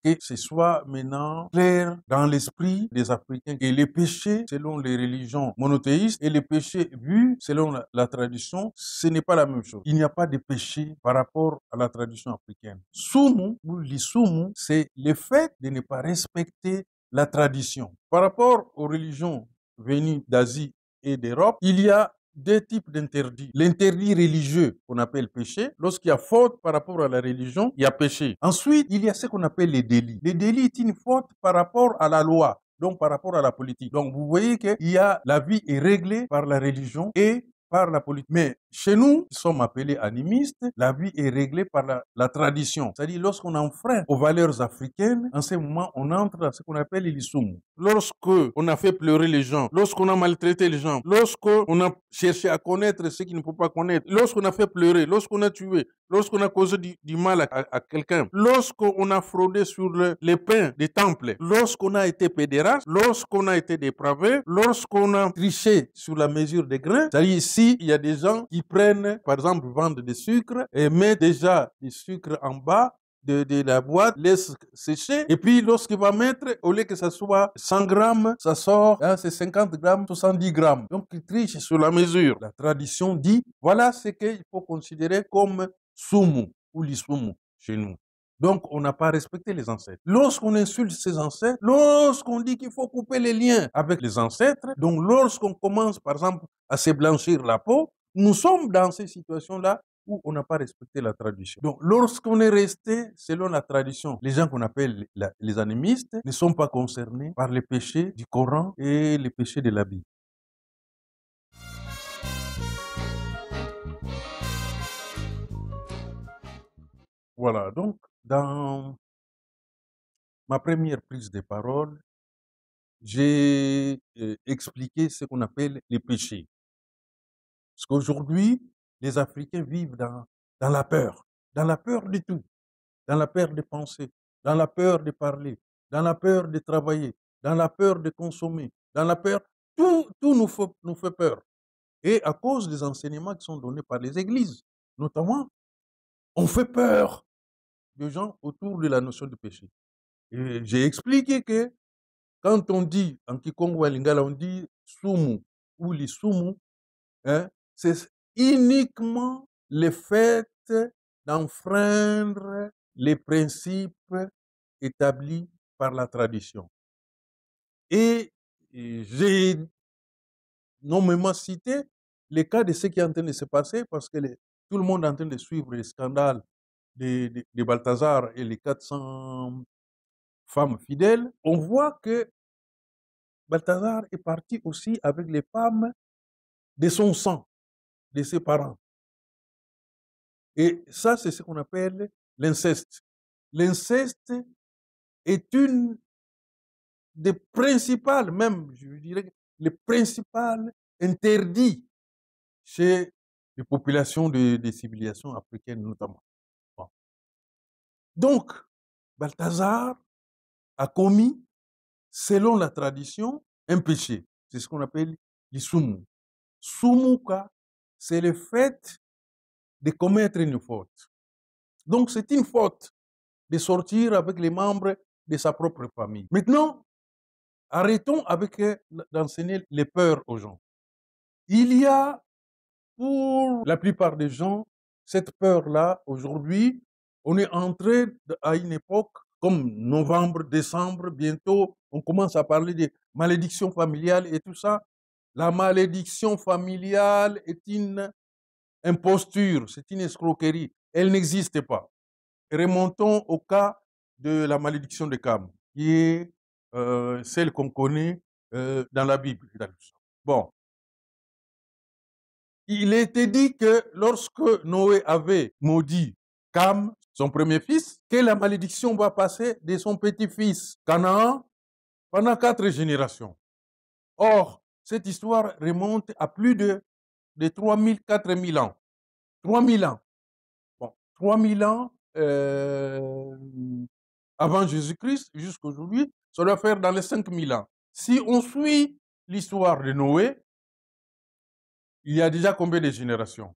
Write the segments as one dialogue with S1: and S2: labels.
S1: que ce soit maintenant clair dans l'esprit des Africains que les péchés selon les religions monothéistes et les péchés vus selon la tradition, ce n'est pas la même chose. Il n'y a pas de péché par rapport à la tradition africaine. Sumu ou l'isumu, c'est le fait de ne pas respecter la tradition. Par rapport aux religions venues d'Asie et d'Europe, il y a deux types d'interdits. L'interdit religieux qu'on appelle péché. Lorsqu'il y a faute par rapport à la religion, il y a péché. Ensuite, il y a ce qu'on appelle les délits. Les délits est une faute par rapport à la loi, donc par rapport à la politique. Donc vous voyez que la vie est réglée par la religion et par la politique. Mais chez nous, qui sommes appelés animistes, la vie est réglée par la tradition. C'est-à-dire, lorsqu'on enfreint aux valeurs africaines, en ce moment, on entre dans ce qu'on appelle l'issoum. Lorsqu'on a fait pleurer les gens, lorsqu'on a maltraité les gens, lorsqu'on a cherché à connaître ce qu'il ne faut pas connaître, lorsqu'on a fait pleurer, lorsqu'on a tué, lorsqu'on a causé du mal à quelqu'un, lorsqu'on a fraudé sur les pains des temples, lorsqu'on a été pédéraste, lorsqu'on a été dépravé, lorsqu'on a triché sur la mesure des grains, c'est-à-dire ici, il y a des gens qui prennent, par exemple, vendent du sucre et mettent déjà du sucre en bas de la boîte, laisse sécher, et puis lorsqu'il va mettre, au lieu que ça soit 100 grammes, ça sort, hein, c'est 50 grammes, 70 grammes. Donc il triche sur la mesure. La tradition dit, voilà ce qu'il faut considérer comme sumu ou l'isumu chez nous. Donc, on n'a pas respecté les ancêtres. Lorsqu'on insulte ses ancêtres, lorsqu'on dit qu'il faut couper les liens avec les ancêtres, donc lorsqu'on commence, par exemple, à se blanchir la peau, nous sommes dans ces situations-là où on n'a pas respecté la tradition. Donc, lorsqu'on est resté selon la tradition, les gens qu'on appelle les animistes ne sont pas concernés par les péchés du Coran et les péchés de la Bible. Voilà, donc, dans ma première prise de parole, j'ai expliqué ce qu'on appelle les péchés. Parce qu'aujourd'hui, les Africains vivent dans la peur de tout, dans la peur de penser, dans la peur de parler, dans la peur de travailler, dans la peur de consommer, dans la peur, tout nous fait peur. Et à cause des enseignements qui sont donnés par les églises, notamment, on fait peur de gens autour de la notion de péché. Et j'ai expliqué que quand on dit, en Kikongo ou en Lingala, on dit sumu ou les sumu, hein, c'est uniquement le fait d'enfreindre les principes établis par la tradition. Et j'ai nommément cité les cas de ce qui est en train de se passer parce que tout le monde est en train de suivre les scandales de Balthazar et les 400 femmes fidèles. On voit que Balthazar est parti aussi avec les femmes de son sang, de ses parents. Et ça, c'est ce qu'on appelle l'inceste. L'inceste est une des principales, même, je dirais, les principales interdits chez les populations des civilisations africaines notamment. Bon. Donc, Balthazar a commis, selon la tradition, un péché. C'est ce qu'on appelle l'isumu. Sumuka, c'est le fait de commettre une faute. Donc, c'est une faute de sortir avec les membres de sa propre famille. Maintenant, arrêtons avec d'enseigner les peurs aux gens. Il y a, pour la plupart des gens, cette peur-là, aujourd'hui, on est entré à une époque comme novembre, décembre, bientôt, on commence à parler de malédiction familiale et tout ça. La malédiction familiale est une imposture, c'est une escroquerie. Elle n'existe pas. Remontons au cas de la malédiction de Cam, qui est celle qu'on connaît dans la Bible. Bon, il était dit que lorsque Noé avait maudit Cam, son premier fils, que la malédiction va passer de son petit-fils Canaan pendant 4 générations. Or, cette histoire remonte à plus de 3000, 4000 ans. 3000 ans. Bon, 3000 ans avant Jésus-Christ jusqu'à aujourd'hui, ça doit faire dans les 5000 ans. Si on suit l'histoire de Noé, il y a déjà combien de générations?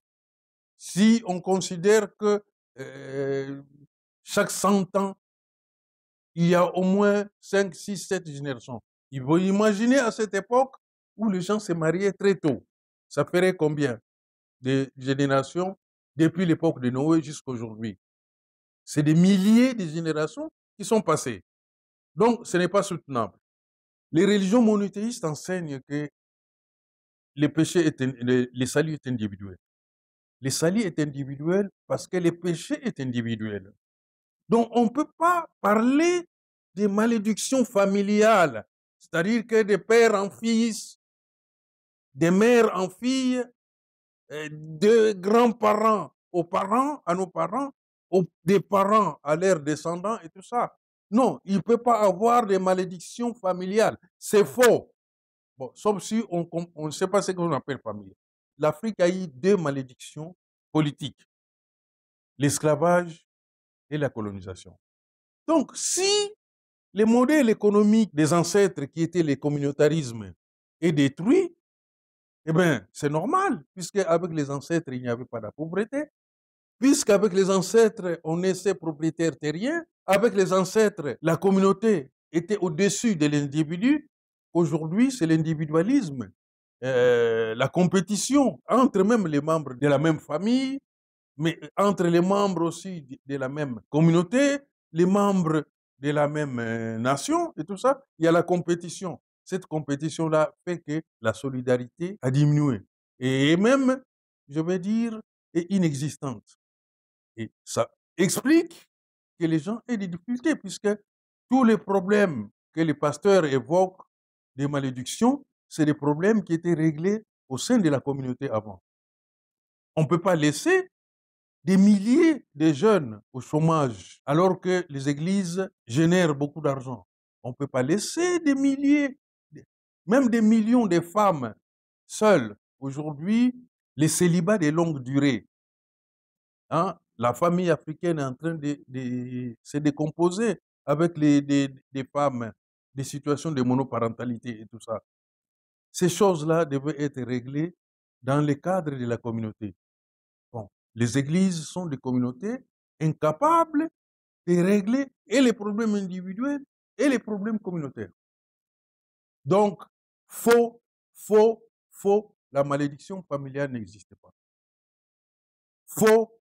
S1: Si on considère que chaque 100 ans, il y a au moins 5, 6, 7 générations. Il faut imaginer à cette époque où les gens se mariaient très tôt. Ça ferait combien de générations depuis l'époque de Noé jusqu'à aujourd'hui? C'est des milliers de générations qui sont passées. Donc, ce n'est pas soutenable. Les religions monothéistes enseignent que le salut est individuel. Le salut est individuel parce que le péché est individuel. Donc, on ne peut pas parler de malédiction familiale, c'est-à-dire que de père en fils, de mère en fille, de grands-parents aux parents, à nos parents, des parents à leurs descendants et tout ça. Non, il ne peut pas avoir de malédiction familiale. C'est faux. Bon, sauf si on ne sait pas ce qu'on appelle famille. L'Afrique a eu 2 malédictions politiques, l'esclavage et la colonisation. Donc, si le modèle économique des ancêtres qui était le communautarisme est détruit, eh bien, c'est normal, puisque avec les ancêtres, il n'y avait pas de pauvreté, puisqu'avec les ancêtres, on naissait propriétaire terrien, avec les ancêtres, la communauté était au-dessus de l'individu. Aujourd'hui, c'est l'individualisme, la compétition entre même les membres de la même famille, mais entre les membres aussi de la même communauté, les membres de la même nation et tout ça, il y a la compétition. Cette compétition-là fait que la solidarité a diminué. Et même, je vais dire, est inexistante. Et ça explique que les gens aient des difficultés, puisque tous les problèmes que les pasteurs évoquent, des malédictions, c'est des problèmes qui étaient réglés au sein de la communauté avant. On ne peut pas laisser des milliers de jeunes au chômage, alors que les églises génèrent beaucoup d'argent. On ne peut pas laisser des milliers, même des millions de femmes seules. Aujourd'hui, les célibats de longue durée. Hein, la famille africaine est en train de se décomposer avec des femmes, des situations de monoparentalité et tout ça. Ces choses-là devaient être réglées dans le cadre de la communauté. Bon, les églises sont des communautés incapables de régler et les problèmes individuels et les problèmes communautaires. Donc, faux, la malédiction familiale n'existe pas. Faux,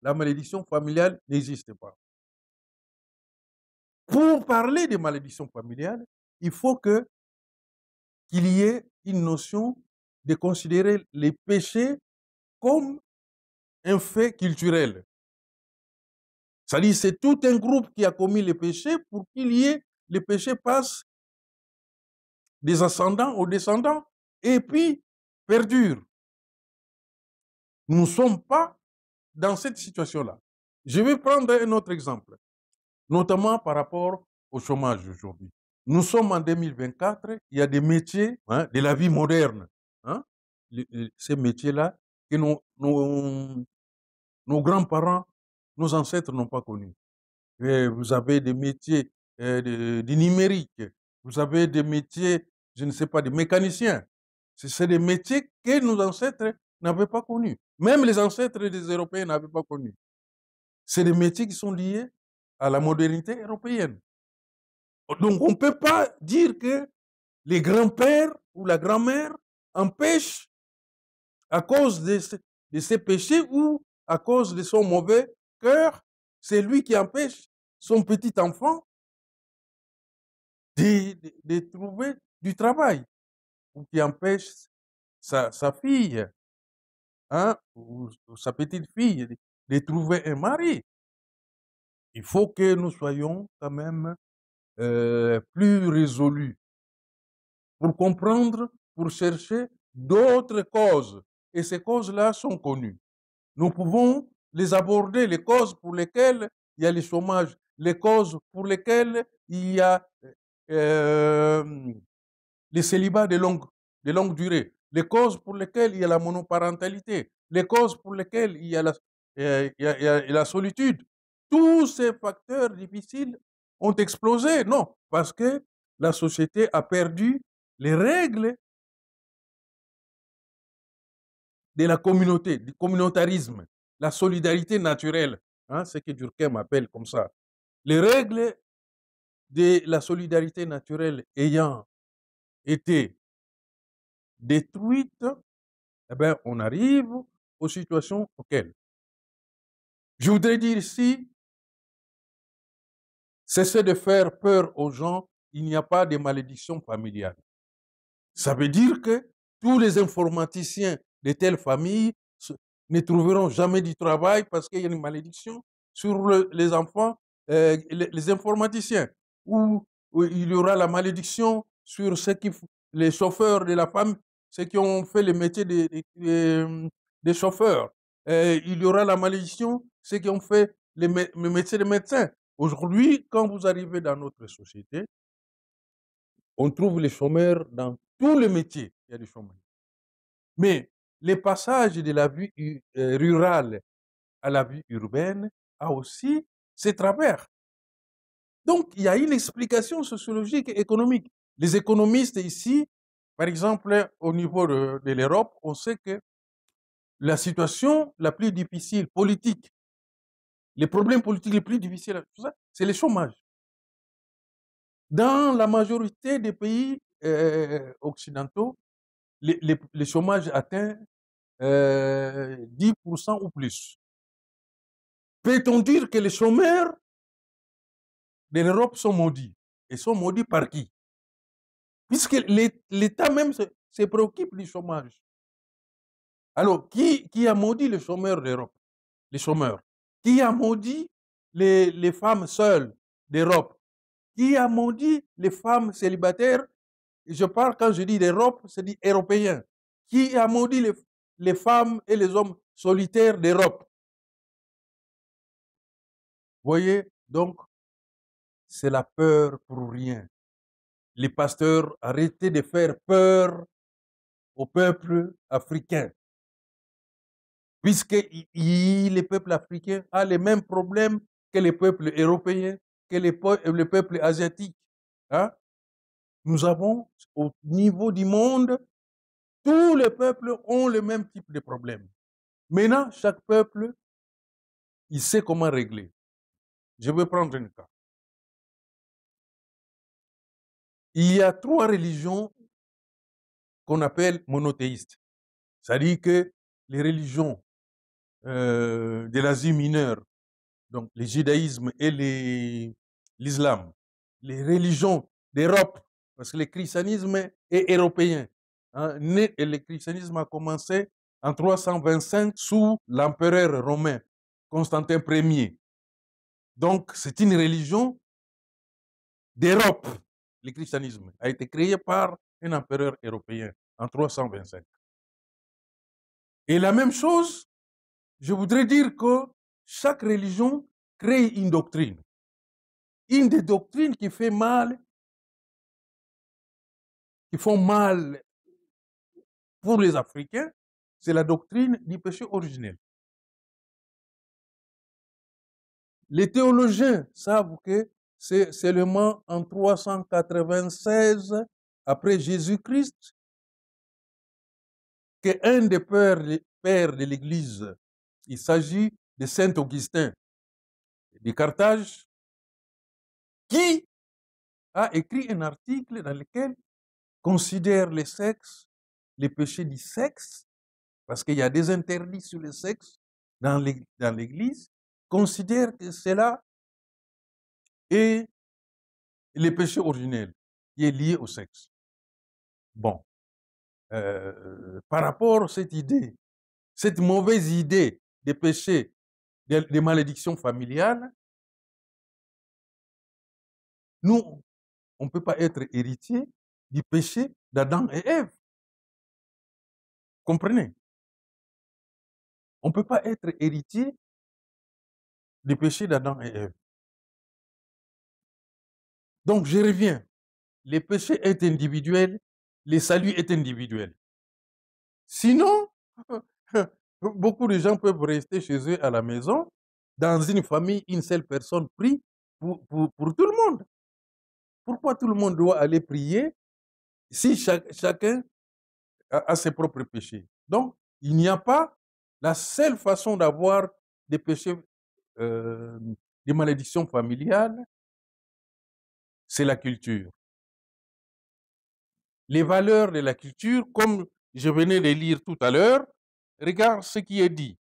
S1: la malédiction familiale n'existe pas. Pour parler de malédiction familiale, il faut qu'il y ait une notion de considérer les péchés comme un fait culturel. C'est-à-dire, c'est tout un groupe qui a commis les péchés pour qu'il y ait, les péchés passent des ascendants aux descendants et puis perdurent. Nous ne sommes pas dans cette situation-là. Je vais prendre un autre exemple, notamment par rapport au chômage aujourd'hui. Nous sommes en 2024, il y a des métiers de la vie moderne. Ces métiers-là que nos grands-parents, nos ancêtres n'ont pas connus. Vous avez des métiers du numérique, vous avez des métiers, je ne sais pas, des mécaniciens. C'est des métiers que nos ancêtres n'avaient pas connus. Même les ancêtres des Européens n'avaient pas connus. C'est des métiers qui sont liés à la modernité européenne. Donc, on ne peut pas dire que les grands-pères ou la grand-mère empêchent, à cause de ses péchés ou à cause de son mauvais cœur, c'est lui qui empêche son petit enfant de trouver du travail, ou qui empêche sa fille, ou sa petite fille de trouver un mari. Il faut que nous soyons quand même plus résolus pour comprendre, pour chercher d'autres causes. Et ces causes-là sont connues. Nous pouvons les aborder, les causes pour lesquelles il y a le chômage, les causes pour lesquelles il y a les célibats de longue durée, les causes pour lesquelles il y a la monoparentalité, les causes pour lesquelles il y a la solitude. Tous ces facteurs difficiles ont explosé. Non, parce que la société a perdu les règles de la communauté, du communautarisme, la solidarité naturelle, ce que Durkheim appelle comme ça. Les règles de la solidarité naturelle ayant été détruites, eh bien, on arrive aux situations auxquelles. Je voudrais dire ici, cessez de faire peur aux gens, il n'y a pas de malédiction familiale. Ça veut dire que tous les informaticiens de telle famille ne trouveront jamais du travail parce qu'il y a une malédiction sur les enfants, les informaticiens, ou il y aura la malédiction sur les chauffeurs de la femme, ceux qui ont fait le métier des chauffeurs. Il y aura la malédiction, ceux qui ont fait le métier de médecin. Aujourd'hui, quand vous arrivez dans notre société, on trouve les chômeurs dans tous les métiers. Il y a des chômeurs. Mais le passage de la vie rurale à la vie urbaine a aussi ses travers. Donc, il y a une explication sociologique et économique. Les économistes ici, par exemple, au niveau de l'Europe, on sait que la situation la plus difficile, politique, les problèmes politiques les plus difficiles, c'est le chômage. Dans la majorité des pays occidentaux, le chômage atteint 10% ou plus. Peut-on dire que les chômeurs de l'Europe sont maudits? Et sont maudits par qui? Puisque l'État même se préoccupe du chômage. Alors, qui a maudit les chômeurs d'Europe? Les chômeurs. Qui a maudit les femmes seules d'Europe? Qui a maudit les femmes célibataires? Je parle, quand je dis d'Europe, c'est dit européen. Qui a maudit les femmes et les hommes solitaires d'Europe? Voyez, donc, c'est la peur pour rien. Les pasteurs, arrêtez de faire peur au peuple africain. Puisque les peuples africains ont les mêmes problèmes que les peuples européens, que les peuples asiatiques. Hein? Nous avons, au niveau du monde, tous les peuples ont le même type de problème. Maintenant, chaque peuple, il sait comment régler. Je vais prendre un cas. Il y a 3 religions qu'on appelle monothéistes. C'est-à-dire que les religions de l'Asie mineure, donc le judaïsme et l'islam, les religions d'Europe, parce que le christianisme est européen. Hein, et le christianisme a commencé en 325 sous l'empereur romain, Constantin Ier. Donc, c'est une religion d'Europe. Le christianisme a été créé par un empereur européen en 325. Et la même chose, je voudrais dire que chaque religion crée une doctrine. Une des doctrines qui fait mal, qui font mal pour les Africains, c'est la doctrine du péché originel. Les théologiens savent que c'est seulement en 396 après Jésus-Christ qu'un des pères de l'Église, il s'agit de Saint Augustin de Carthage, qui a écrit un article dans lequel considère le sexe, les péchés du sexe, parce qu'il y a des interdits sur le sexe dans l'Église, considère que cela est le péché originel qui est lié au sexe. Bon, par rapport à cette idée, cette mauvaise idée des péchés, des malédictions familiales, nous, on ne peut pas être héritier du péché d'Adam et Ève. Comprenez? On ne peut pas être héritier du péché d'Adam et Ève. Donc, je reviens. Le péché est individuel, le salut est individuel. Sinon, beaucoup de gens peuvent rester chez eux à la maison. Dans une famille, une seule personne prie pour tout le monde. Pourquoi tout le monde doit aller prier si chacun a ses propres péchés? Donc, il n'y a pas la seule façon d'avoir des péchés des malédictions familiales, c'est la culture. Les valeurs de la culture, comme je venais de lire tout à l'heure, regarde ce qui est dit.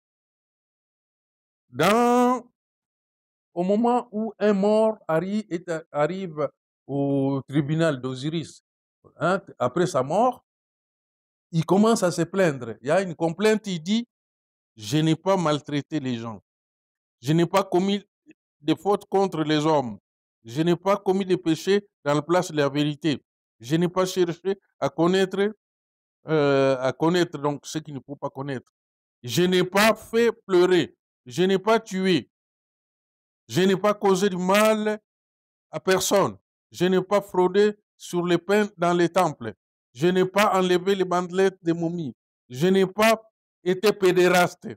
S1: Au moment où un mort arrive au tribunal d'Osiris, hein, après sa mort, il commence à se plaindre. Il y a une complainte, il dit, je n'ai pas maltraité les gens. Je n'ai pas commis de fautes contre les hommes. Je n'ai pas commis de péchés dans la place de la vérité. Je n'ai pas cherché à connaître donc ce qu'il ne faut pas connaître. Je n'ai pas fait pleurer. Je n'ai pas tué. Je n'ai pas causé du mal à personne. Je n'ai pas fraudé sur les pains dans les temples. Je n'ai pas enlevé les bandelettes des momies. Je n'ai pas été pédéraste.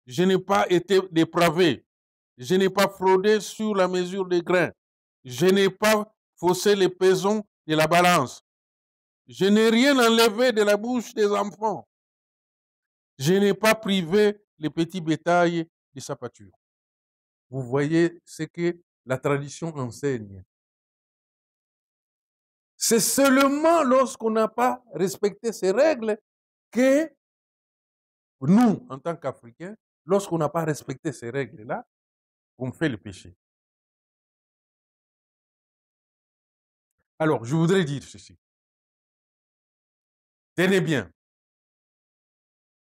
S1: Je n'ai pas été dépravé. Je n'ai pas fraudé sur la mesure des grains. Je n'ai pas faussé les pesons de la balance. Je n'ai rien enlevé de la bouche des enfants. Je n'ai pas privé les petits bétails de sa pâture. Vous voyez ce que la tradition enseigne. C'est seulement lorsqu'on n'a pas respecté ces règles que nous, en tant qu'Africains, lorsqu'on n'a pas respecté ces règles-là, on fait le péché. Alors, je voudrais dire ceci. Tenez bien.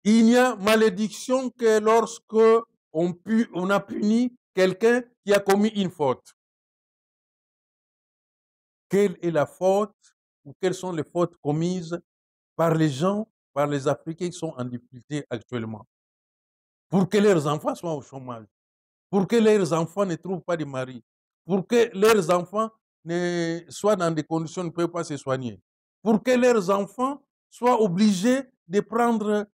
S1: Il n'y a malédiction que lorsque on a puni quelqu'un qui a commis une faute. Quelle est la faute ou quelles sont les fautes commises par les gens, par les Africains qui sont en difficulté actuellement, pour que leurs enfants soient au chômage, pour que leurs enfants ne trouvent pas de mari, pour que leurs enfants soient dans des conditions où ils ne peuvent pas se soigner, pour que leurs enfants soient obligés de prendre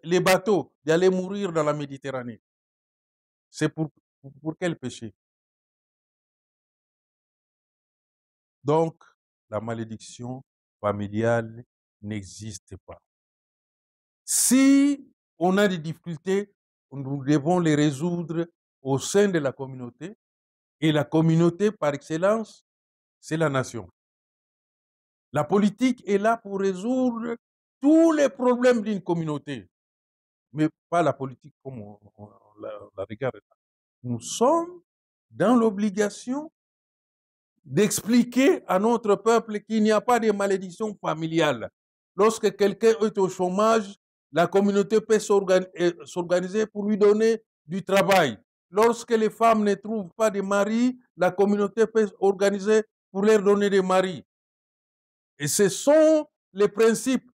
S1: les bateaux, d'aller mourir dans la Méditerranée. C'est pour quel péché? Donc, la malédiction familiale n'existe pas. Si on a des difficultés, nous devons les résoudre au sein de la communauté. Et la communauté, par excellence, c'est la nation. La politique est là pour résoudre tous les problèmes d'une communauté, mais pas la politique comme on la regarde. Nous sommes dans l'obligation d'expliquer à notre peuple qu'il n'y a pas de malédiction familiale. Lorsque quelqu'un est au chômage, la communauté peut s'organiser pour lui donner du travail. Lorsque les femmes ne trouvent pas de mari, la communauté peut s'organiser pour leur donner des maris. Et ce sont les principes,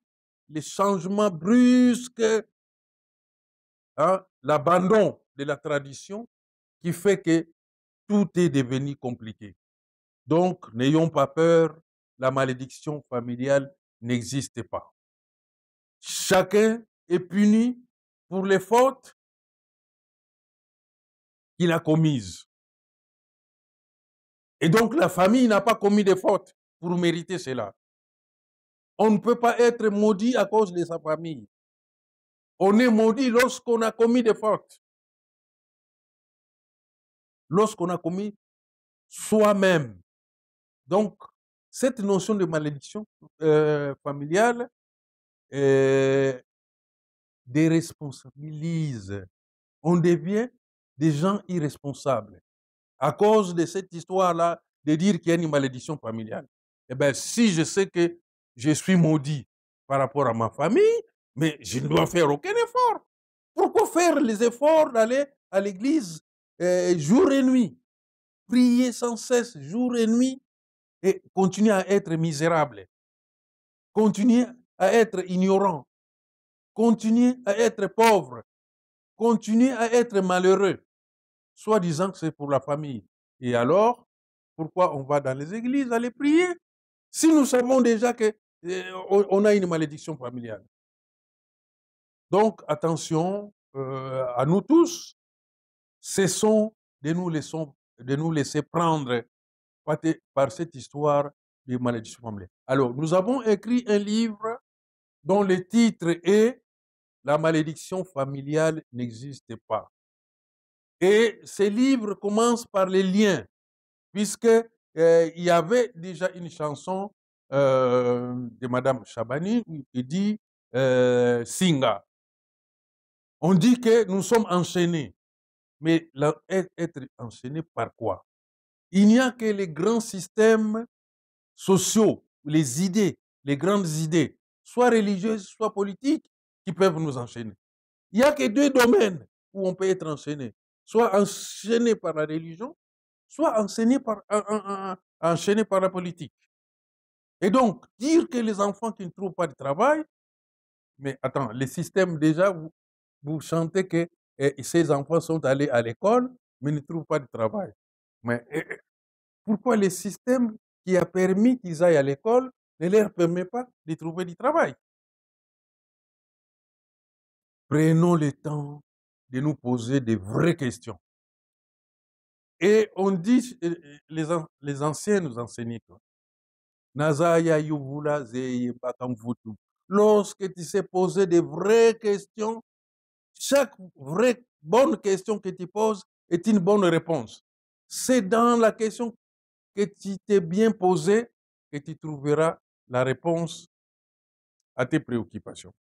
S1: les changements brusques, hein, l'abandon de la tradition qui fait que tout est devenu compliqué. Donc, n'ayons pas peur, la malédiction familiale n'existe pas. Chacun est puni pour les fautes qu'il a commises. Et donc, la famille n'a pas commis de fautes pour mériter cela. On ne peut pas être maudit à cause de sa famille. On est maudit lorsqu'on a commis des fautes. Lorsqu'on a commis soi-même. Donc, cette notion de malédiction familiale déresponsabilise. On devient des gens irresponsables à cause de cette histoire-là de dire qu'il y a une malédiction familiale. Eh bien, si je sais que je suis maudit par rapport à ma famille, mais je ne dois faire aucun effort. Pourquoi faire les efforts d'aller à l'église jour et nuit, prier sans cesse jour et nuit et continuer à être misérable, continuer à être ignorant, continuer à être pauvre, continuer à être malheureux, soi-disant que c'est pour la famille. Et alors, pourquoi on va dans les églises aller prier si nous savons déjà qu'on a une malédiction familiale? Donc, attention à nous tous, cessons de nous laisser prendre par cette histoire de malédiction familiale. Alors, nous avons écrit un livre dont le titre est « La malédiction familiale n'existe pas ». Et ces livres commencent par les liens, puisque il y avait déjà une chanson de Madame Chabani qui dit Singa. On dit que nous sommes enchaînés, mais être enchaînés par quoi? Il n'y a que les grands systèmes sociaux, les idées, les grandes idées, soit religieuses, soit politiques, qui peuvent nous enchaîner. Il n'y a que deux domaines où on peut être enchaîné, soit enchaîné par la religion, soit enchaîné par la politique. Et donc, dire que les enfants qui ne trouvent pas de travail, mais attends, les systèmes déjà, vous chantez que ces enfants sont allés à l'école, mais ne trouvent pas de travail. Mais pourquoi le système qui a permis qu'ils aillent à l'école ne leur permet pas de trouver du travail? Prenons le temps de nous poser des vraies questions. Et on dit, les anciens nous enseignaient quoi? Nazaya Yuvula Zeye Bakamvutu. Lorsque tu sais poser des vraies questions, chaque vraie bonne question que tu poses est une bonne réponse. C'est dans la question que tu t'es bien posée que tu trouveras la réponse à tes préoccupations.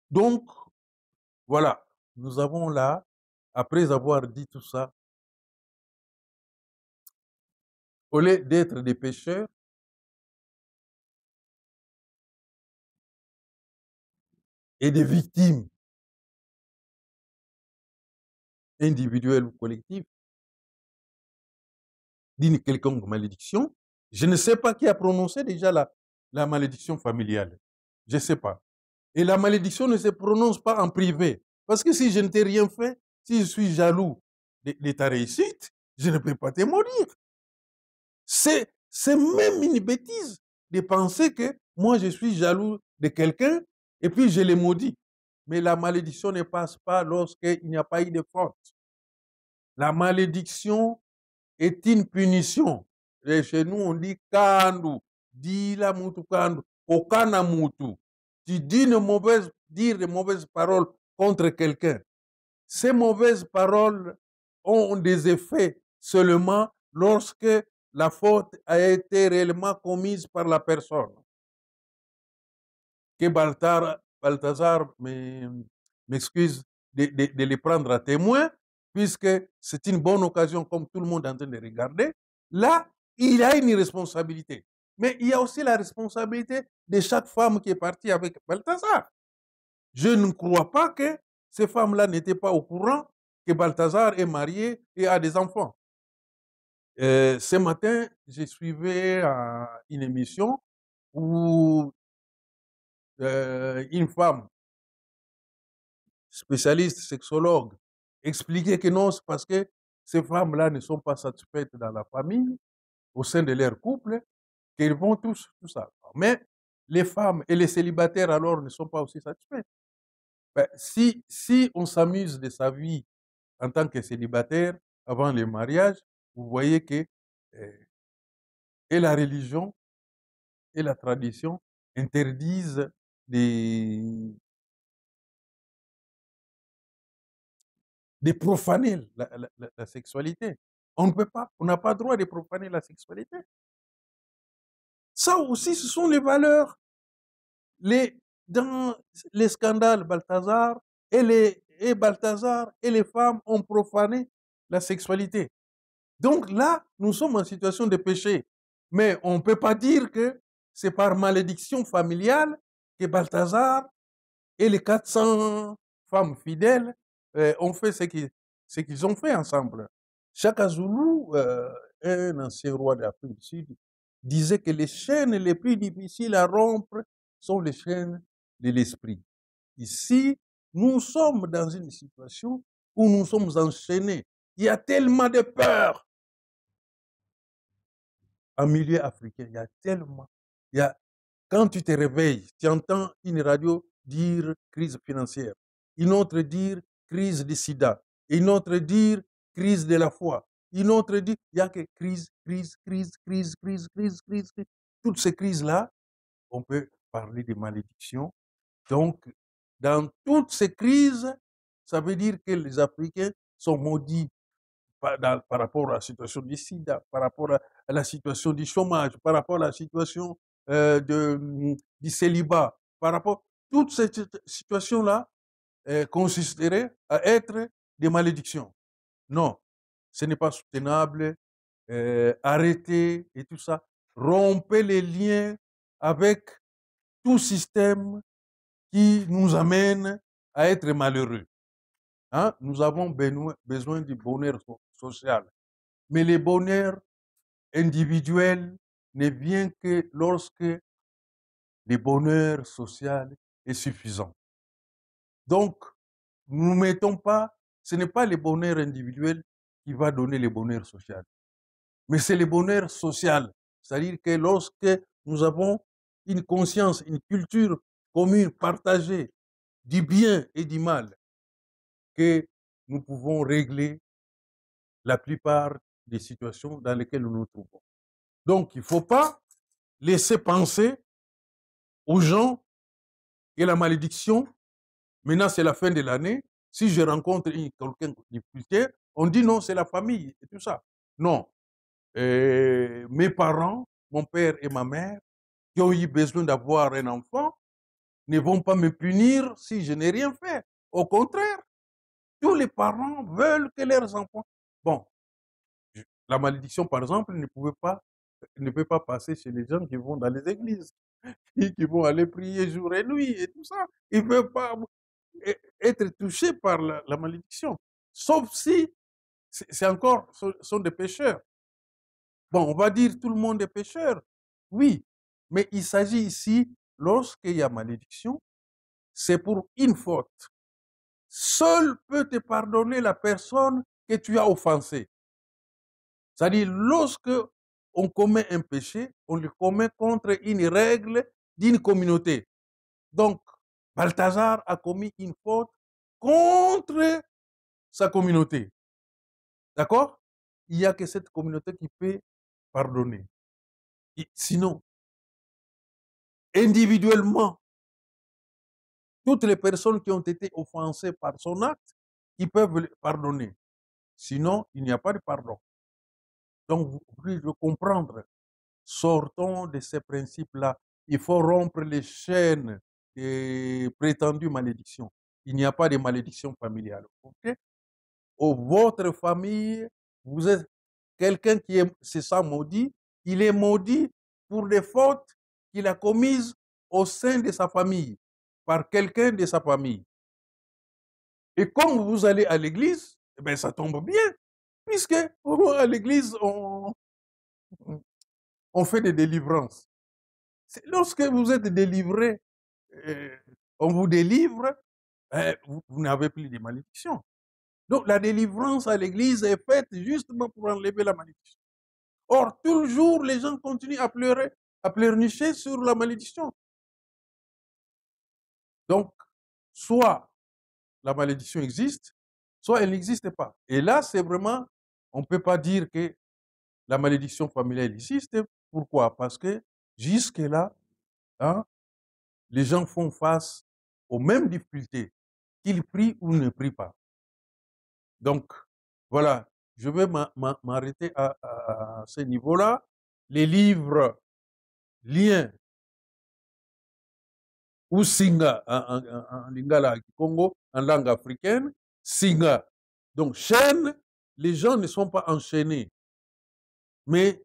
S1: Donc, voilà, nous avons là, après avoir dit tout ça, au lieu d'être des pécheurs, et des victimes individuelles ou collectives d'une quelconque malédiction, je ne sais pas qui a prononcé déjà la malédiction familiale. Je ne sais pas. Et la malédiction ne se prononce pas en privé. Parce que si je ne t'ai rien fait, si je suis jaloux de ta réussite, je ne peux pas te maudire. C'est même une bêtise de penser que moi je suis jaloux de quelqu'un et puis je le maudis. Mais la malédiction ne passe pas lorsqu'il n'y a pas eu de faute. La malédiction est une punition. Et chez nous, on dit kandu, dis la mutu kandu, okana mutu. Tu dis dire de mauvaises paroles contre quelqu'un. Ces mauvaises paroles ont des effets seulement lorsque la faute a été réellement commise par la personne. Que Balthazar m'excuse de les prendre à témoin, puisque c'est une bonne occasion, comme tout le monde est en train de regarder. Là, il a une responsabilité. Mais il y a aussi la responsabilité de chaque femme qui est partie avec Balthazar. Je ne crois pas que ces femmes-là n'étaient pas au courant que Balthazar est marié et a des enfants. Ce matin, je suivais une émission où une femme spécialiste, sexologue, expliquait que non, c'est parce que ces femmes-là ne sont pas satisfaites dans la famille, au sein de leur couple, qu'elles vont tout ça. Mais les femmes et les célibataires, alors, ne sont pas aussi satisfaits. Ben, si on s'amuse de sa vie en tant que célibataire avant le mariage, vous voyez que et la religion et la tradition interdisent des profaner la sexualité. On ne peut pas, on n'a pas le droit de profaner la sexualité. Ça aussi, ce sont les valeurs. Dans les scandales Balthazar et Balthazar et les femmes ont profané la sexualité. Donc là, nous sommes en situation de péché. Mais on ne peut pas dire que c'est par malédiction familiale que Balthazar et les 400 femmes fidèles ont fait ce qu'ils ont fait ensemble. Shaka Zulu, un ancien roi d'Afrique du Sud, disait que les chaînes les plus difficiles à rompre sont les chaînes de l'esprit. Ici, nous sommes dans une situation où nous sommes enchaînés. Il y a tellement de peur en milieu africain. Il y a tellement. Quand tu te réveilles, tu entends une radio dire crise financière, une autre dire crise du sida, une autre dire crise de la foi, une autre dit il n'y a que crise. Toutes ces crises-là, on peut parler de malédiction. Donc, dans toutes ces crises, ça veut dire que les Africains sont maudits par rapport à la situation du sida, par rapport à la situation du chômage, par rapport à la situation du célibat, par rapport... Toute cette situation-là consisterait à être des malédictions. Non, ce n'est pas soutenable. Arrêtez et tout ça. Rompez les liens avec tout système qui nous amène à être malheureux. Hein? Nous avons besoin du bonheur social. Mais le bonheur individuel ne vient que lorsque le bonheur social est suffisant. Donc, nous ne mettons pas, ce n'est pas le bonheur individuel qui va donner le bonheur social, mais c'est le bonheur social. C'est-à-dire que lorsque nous avons une conscience, une culture commune, partagée, du bien et du mal, que nous pouvons régler la plupart des situations dans lesquelles nous nous trouvons. Donc, il ne faut pas laisser penser aux gens que la malédiction, maintenant c'est la fin de l'année, si je rencontre quelqu'un de difficulté, on dit non, c'est la famille et tout ça. Non. Mes parents, mon père et ma mère, qui ont eu besoin d'avoir un enfant, ne vont pas me punir si je n'ai rien fait. Au contraire, tous les parents veulent que leurs enfants... Bon, la malédiction, par exemple, ne peut pas passer chez les gens qui vont dans les églises, qui vont aller prier jour et nuit et tout ça. Ils ne peuvent pas être touchés par la malédiction. Sauf si c'est encore, sont des pécheurs. Bon, on va dire tout le monde est pécheur. Oui, mais il s'agit ici, lorsqu'il y a malédiction, c'est pour une faute. Seul peut te pardonner la personne que tu as offensée. C'est-à-dire, lorsque on commet un péché, on le commet contre une règle d'une communauté. Donc, Balthazar a commis une faute contre sa communauté. D'accord? Il n'y a que cette communauté qui peut pardonner. Et sinon, individuellement, toutes les personnes qui ont été offensées par son acte, qui peuvent le pardonner. Sinon, il n'y a pas de pardon. Donc, vous pouvez comprendre. Sortons de ces principes-là. Il faut rompre les chaînes des prétendues malédictions. Il n'y a pas de malédiction familiale. Okay? Votre famille, vous êtes quelqu'un qui est, c'est ça, maudit. Il est maudit pour des fautes qu'il a commises au sein de sa famille, par quelqu'un de sa famille. Et comme vous allez à l'église, eh bien, ça tombe bien, puisque à l'église, on fait des délivrances. Lorsque vous êtes délivré, on vous délivre, vous n'avez plus de malédiction. Donc la délivrance à l'église est faite justement pour enlever la malédiction. Or, toujours, les gens continuent à pleurer, à pleurnicher sur la malédiction. Donc, soit la malédiction existe, soit elle n'existe pas. Et là, c'est vraiment, on ne peut pas dire que la malédiction familiale existe. Pourquoi? Parce que jusque-là, hein, les gens font face aux mêmes difficultés, qu'ils prient ou ne prient pas. Donc, voilà, je vais m'arrêter à ce niveau-là. Les livres, liens, ou Singa en lingala Congo, en langue africaine, Singa. Donc, chaîne, les gens ne sont pas enchaînés, mais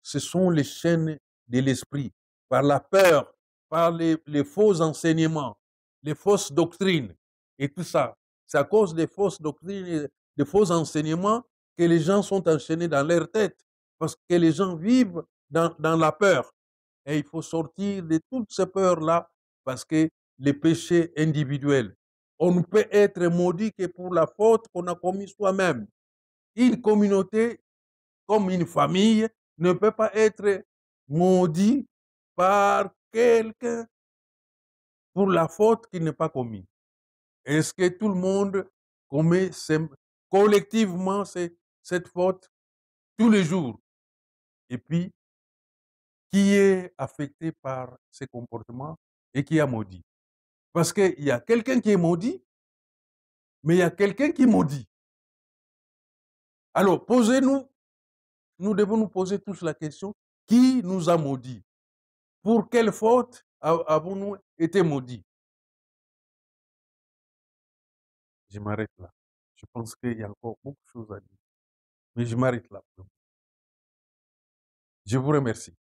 S1: ce sont les chaînes de l'esprit, par la peur, par les faux enseignements, les fausses doctrines et tout ça. C'est à cause des fausses doctrines et des faux enseignements que les gens sont enchaînés dans leur tête, parce que les gens vivent dans la peur. Et il faut sortir de toutes ces peurs-là, parce que les péchés individuels, on ne peut être maudit que pour la faute qu'on a commise soi-même. Une communauté, comme une famille, ne peut pas être maudit par quelqu'un pour la faute qu'il n'a pas commise. Est-ce que tout le monde commet collectivement cette faute tous les jours? Et puis, qui est affecté par ces comportements et qui a maudit? Parce qu'il y a quelqu'un qui est maudit mais il y a quelqu'un qui maudit. Alors, posez-nous, nous devons nous poser tous la question, qui nous a maudits? Pour quelle faute avons-nous été maudits? Je m'arrête là. Je pense qu'il y a encore beaucoup de choses à dire, mais je m'arrête là. Je vous remercie.